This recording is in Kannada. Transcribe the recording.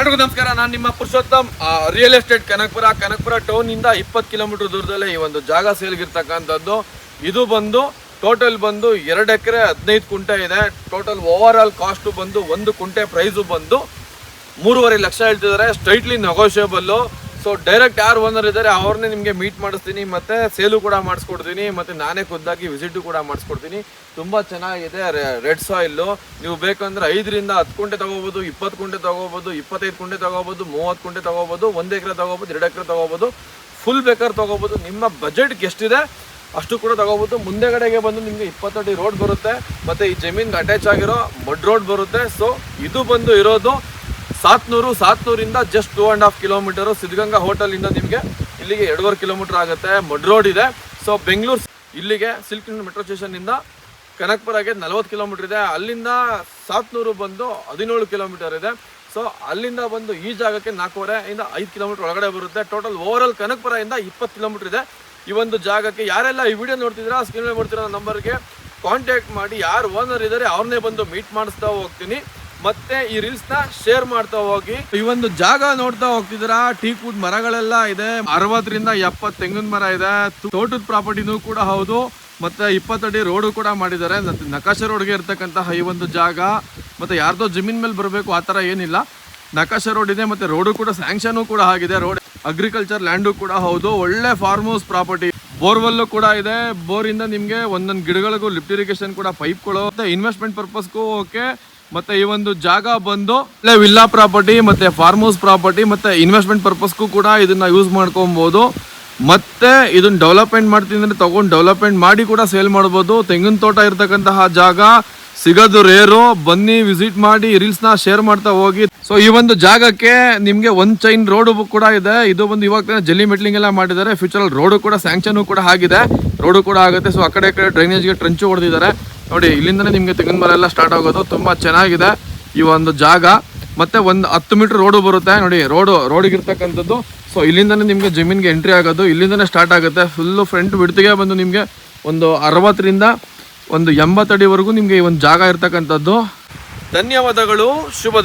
ಎಲ್ರಿಗೂ ನಮಸ್ಕಾರ. ನಾನು ನಿಮ್ಮ Purushottam. Real estate Kanakapura town ಇಂದ 20 ಕಿಲೋಮೀಟರ್ ದೂರದಲ್ಲೇ ಈ ಒಂದು ಜಾಗ ಸೇಲ್ಗಿರ್ತಕ್ಕಂಥದ್ದು. ಇದು ಬಂದು ಟೋಟಲ್ ಬಂದು 2 ಎಕರೆ 15 ಕುಂಟೆ ಇದೆ. ಟೋಟಲ್ ಓವರ್ ಆಲ್ ಕಾಸ್ಟ್ ಬಂದು 1 ಕುಂಟೆ ಪ್ರೈಸು ಬಂದು 3.5 ಲಕ್ಷ ಹೇಳ್ತಿದ್ದಾರೆ. Straightly negotiable. ಸೊ ಡೈರೆಕ್ಟ್ ಯಾರು ಓನರ್ ಇದ್ದಾರೆ ಅವ್ರನ್ನೇ ನಿಮಗೆ ಮೀಟ್ ಮಾಡಿಸ್ತೀನಿ, ಮತ್ತು ಸೇಲು ಕೂಡ ಮಾಡಿಸ್ಕೊಡ್ತೀನಿ, ಮತ್ತು ನಾನೇ ಖುದ್ದಾಗಿ ವಿಸಿಟು ಕೂಡ ಮಾಡಿಸ್ಕೊಡ್ತೀನಿ. ತುಂಬ ಚೆನ್ನಾಗಿದೆ. ರೆಡ್ ಸಾಯಿಲ್ಲು. ನೀವು ಬೇಕಂದ್ರೆ 5 ರಿಂದ 10 ಕುಂಟೆ ತೊಗೋಬೋದು, 20 ಕುಂಟೆ ತೊಗೋಬೋದು, 25 ಕುಂಟೆ ತೊಗೋಬೋದು, 30 ಕುಂಟೆ ತೊಗೋಬೋದು, 1 ಎಕರೆ ತೊಗೋಬೋದು, 2 ಎಕರೆ ತೊಗೋಬೋದು, ಫುಲ್ ಬೇಕಾದ್ರೆ ತೊಗೋಬೋದು. ನಿಮ್ಮ ಬಜೆಟ್ಗೆ ಎಷ್ಟಿದೆ ಅಷ್ಟು ಕೂಡ ತೊಗೋಬೋದು. ಮುಂದೆಗಡೆಗೆ ಬಂದು ನಿಮಗೆ 20 ಅಡಿ ರೋಡ್ ಬರುತ್ತೆ, ಮತ್ತು ಈ ಜಮೀನ್ಗೆ ಅಟ್ಯಾಚ್ ಆಗಿರೋ ಮಡ್ ರೋಡ್ ಬರುತ್ತೆ. ಸೊ ಇದು ಬಂದು ಇರೋದು ಸಾತ್ನೂರಿಂದ ಜಸ್ಟ್ 2.5 ಕಿಲೋಮೀಟರು. ಸಿದ್ಧಗಂಗಾ ಹೋಟೆಲಿಂದ ನಿಮಗೆ ಇಲ್ಲಿಗೆ 2.5 ಕಿಲೋಮೀಟರ್ ಆಗುತ್ತೆ. ಮಡ್ ರೋಡ್ ಇದೆ. ಸೊ ಬೆಂಗಳೂರು ಇಲ್ಲಿಗೆ ಸಿಲ್ಕ್ ಮೆಟ್ರೋ ಸ್ಟೇಷನ್ನಿಂದ ಕನಕಪುರಗೆ 40 ಕಿಲೋಮೀಟರ್ ಇದೆ. ಅಲ್ಲಿಂದ ಸಾತ್ನೂರು ಬಂದು 17 ಕಿಲೋಮೀಟರ್ ಇದೆ. ಸೊ ಅಲ್ಲಿಂದ ಬಂದು ಈ ಜಾಗಕ್ಕೆ 4.5 ರಿಂದ 5 ಕಿಲೋಮೀಟರ್ ಒಳಗಡೆ ಬರುತ್ತೆ. ಟೋಟಲ್ ಓವರ್ ಆಲ್ ಕನಕಪುರದಿಂದ 20 ಕಿಲೋಮೀಟರ್ ಇದೆ. ಈ ಒಂದು ಜಾಗಕ್ಕೆ ಯಾರೆಲ್ಲ ಈ ವಿಡಿಯೋ ನೋಡ್ತಿದ್ದೀರಾ ಸ್ಕ್ರೀನ್ ಮೇಲೆ ಬರ್ತಿರೋ ನಂಬರ್ಗೆ ಕಾಂಟ್ಯಾಕ್ಟ್ ಮಾಡಿ. ಯಾರು ಓನರ್ ಇದ್ದಾರೆ ಅವ್ರನ್ನೇ ಬಂದು ಮೀಟ್ ಮಾಡಿಸ್ತಾ ಹೋಗ್ತೀನಿ, ಮತ್ತೆ ಈ ರೀಲ್ಸ್ ನ ಶೇರ್ ಮಾಡ್ತಾ ಹೋಗಿ. ಈ ಒಂದು ಜಾಗ ನೋಡ್ತಾ ಹೋಗ್ತಿದ್ದೀರಾ, ಟೀಕ್ ವುಡ್ ಮರಗಳೆಲ್ಲ ಇದೆ. 60 ರಿಂದ 70 ತೆಂಗಿನ ಮರ ಇದೆ. ತೋಟದ ಪ್ರಾಪರ್ಟಿನೂ ಕೂಡ ಹೌದು. ಮತ್ತೆ 20 ಅಡಿ ರೋಡು ಕೂಡ ಮಾಡಿದ್ದಾರೆ. ನಕಾಶೆ ರೋಡ್ಗೆ ಇರ್ತಕ್ಕಂತಹ ಈ ಒಂದು ಜಾಗ. ಮತ್ತೆ ಯಾರ್ದೋ ಜಮೀನ್ ಮೇಲೆ ಬರಬೇಕು ಆ ಥರ ಏನಿಲ್ಲ. ನಕಾಶೆ ರೋಡ್ ಇದೆ, ಮತ್ತೆ ರೋಡು ಕೂಡ ಸ್ಯಾಂಕ್ಷನ್ ಕೂಡ ಆಗಿದೆ. ರೋಡ್ ಅಗ್ರಿಕಲ್ಚರ್ ಲ್ಯಾಂಡು ಕೂಡ ಹೌದು. ಒಳ್ಳೆ ಫಾರ್ಮ್ ಹೌಸ್ ಪ್ರಾಪರ್ಟಿ. ಬೋರ್ವೆಲ್ಲು ಕೂಡ ಇದೆ. ಬೋರಿಂದ ನಿಮಗೆ ಒಂದೊಂದು ಗಿಡಗಳಿಗೂ ಲಿಫ್ಟ್ ಇರಿಗೇಷನ್ ಕೂಡ ಪೈಪ್ಗಳು, ಮತ್ತೆ ಇನ್ವೆಸ್ಟ್ಮೆಂಟ್ ಪರ್ಪಸ್ಗೂ ಓಕೆ. ಮತ್ತೆ ಈ ಒಂದು ಜಾಗ ಬಂದು ವಿಲ್ಲಾ ಪ್ರಾಪರ್ಟಿ, ಮತ್ತೆ ಫಾರ್ಮ್ ಹೌಸ್ ಪ್ರಾಪರ್ಟಿ, ಮತ್ತೆ ಇನ್ವೆಸ್ಟ್ಮೆಂಟ್ ಪರ್ಪಸ್ಗೂ ಕೂಡ ಇದನ್ನ ಯೂಸ್ ಮಾಡ್ಕೊಬಹುದು. ಮತ್ತೆ ಇದನ್ನ ಡೆವಲಪ್ಮೆಂಟ್ ಮಾಡ್ತೀನಿ ಅಂದ್ರೆ ತಗೊಂಡು ಡೆವಲಪ್ಮೆಂಟ್ ಮಾಡಿ ಕೂಡ ಸೇಲ್ ಮಾಡ್ಬೋದು. ತೆಂಗಿನ ತೋಟ ಇರ್ತಕ್ಕಂತಹ ಜಾಗ ಸಿಗೋದು ರೇರು. ಬನ್ನಿ ವಿಸಿಟ್ ಮಾಡಿ, ರೀಲ್ಸ್ ನ ಶೇರ್ ಮಾಡ್ತಾ ಹೋಗಿ. ಸೊ ಈ ಒಂದು ಜಾಗಕ್ಕೆ ನಿಮ್ಗೆ 1 ಚೈನ್ ರೋಡ್ ಕೂಡ ಇದೆ. ಇದು ಬಂದು ಇವಾಗ ಜಲ್ಲಿ ಮೆಟ್ಲಿಂಗ್ ಎಲ್ಲ ಮಾಡಿದ್ದಾರೆ. ಫ್ಯೂಚರ್ ರೋಡು ಕೂಡ ಸ್ಯಾಂಕ್ಷನ್ ಕೂಡ ಆಗಿದೆ. ರೋಡು ಕೂಡ ಆಗುತ್ತೆ. ಸೊ ಆ ಕಡೆ ಡ್ರೈನೇಜ್ಗೆ ಟ್ರಂಚು ಹೊಡೆದಿದ್ದಾರೆ ನೋಡಿ. ಇಲ್ಲಿಂದನೇ ನಿಮ್ಗೆ ತೆಂಗಿನ ಮರ ಎಲ್ಲ ಸ್ಟಾರ್ಟ್ ಆಗೋದು. ತುಂಬಾ ಚೆನ್ನಾಗಿದೆ ಈ ಒಂದು ಜಾಗ. ಮತ್ತೆ ಒಂದು 10 ಮೀಟರ್ ರೋಡು ಬರುತ್ತೆ ನೋಡಿ. ರೋಡಿಗೆ ಇರ್ತಕ್ಕಂಥದ್ದು. ಸೊ ಇಲ್ಲಿಂದನೇ ನಿಮ್ಗೆ ಜಮೀನ್ಗೆ ಎಂಟ್ರಿ ಆಗೋದು. ಇಲ್ಲಿಂದನೇ ಸ್ಟಾರ್ಟ್ ಆಗುತ್ತೆ. ಫುಲ್ಲು ಫ್ರಂಟ್ ಬಿಡ್ತಿಗೆ ಬಂದು ನಿಮ್ಗೆ ಒಂದು 60 ರಿಂದ 80 ಅಡಿವರೆಗೂ ನಿಮ್ಗೆ ಈ ಒಂದು ಜಾಗ ಇರ್ತಕ್ಕಂಥದ್ದು. ಧನ್ಯವಾದಗಳು. ಶುಭ ದಿನ.